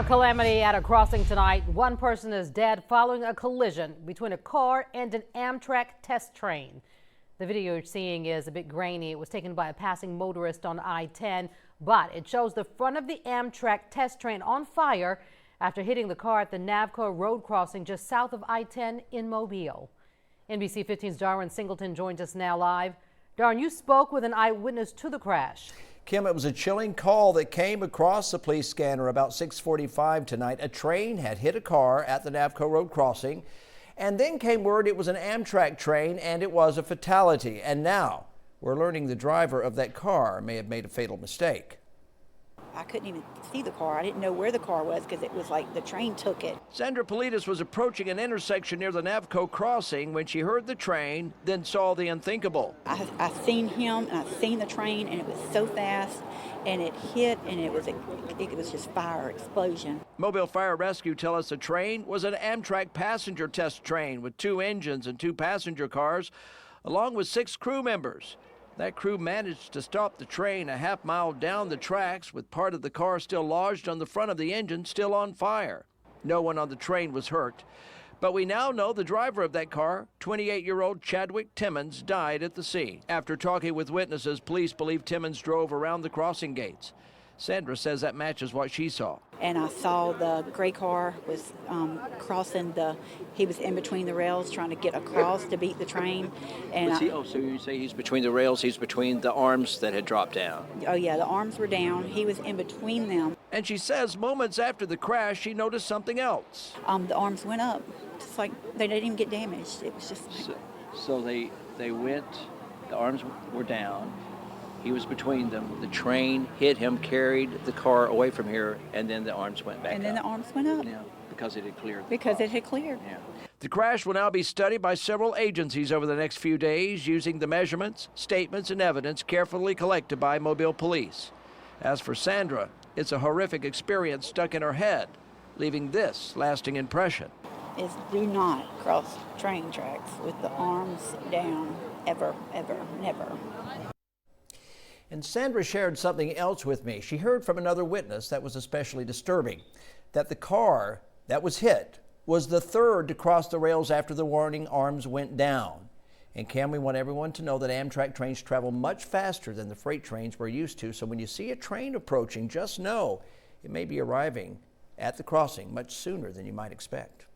A calamity at a crossing tonight. One person is dead following a collision between a car and an Amtrak test train. The video you're seeing is a bit grainy. It was taken by a passing motorist on I-10, but it shows the front of the Amtrak test train on fire after hitting the car at the Navco road crossing just south of I-10 in Mobile. NBC 15's Darwin Singleton joins us now live. Darwin, you spoke with an eyewitness to the crash. Kim, it was a chilling call that came across the police scanner about 6:45 tonight. A train had hit a car at the Navco road crossing, and then came word it was an Amtrak train and it was a fatality. And now we're learning the driver of that car may have made a fatal mistake. I couldn't even see the car. I didn't know where the car was because it was like the train took it. Sandra Politis was approaching an intersection near the Navco crossing when she heard the train, then saw the unthinkable. I seen him and I seen the train, and it was so fast, and it hit, and it was just fire explosion. Mobile Fire Rescue tell us the train was an Amtrak passenger test train with 2 engines and 2 passenger cars, along with 6 crew members. That crew managed to stop the train a half-mile down the tracks with part of the car still lodged on the front of the engine, still on fire. No one on the train was hurt. But we now know the driver of that car, 28-year-old Chadwick Timmons, died at the scene. After talking with witnesses, police believe Timmons drove around the crossing gates. Sandra says that matches what she saw. And I saw the gray car was crossing he was in between the rails trying to get across to beat the train. And so you say he's between the rails, he's between the arms that had dropped down. Oh yeah, the arms were down. He was in between them. And she says moments after the crash, she noticed something else. The arms went up, just like they didn't even get damaged. It was just like... So they went, the arms were down. He was between them. The train hit him, carried the car away from here, and then the arms went back up. And then the arms went up. Yeah, because it had cleared. Because it had cleared. Yeah. The crash will now be studied by several agencies over the next few days using the measurements, statements, and evidence carefully collected by Mobile Police. As for Sandra, it's a horrific experience stuck in her head, leaving this lasting impression. Is do not cross train tracks with the arms down, ever, ever, never. And Sandra shared something else with me. She heard from another witness that was especially disturbing, that the car that was hit was the third to cross the rails after the warning arms went down. And Cam, we want everyone to know that Amtrak trains travel much faster than the freight trains we're used to. So when you see a train approaching, just know it may be arriving at the crossing much sooner than you might expect.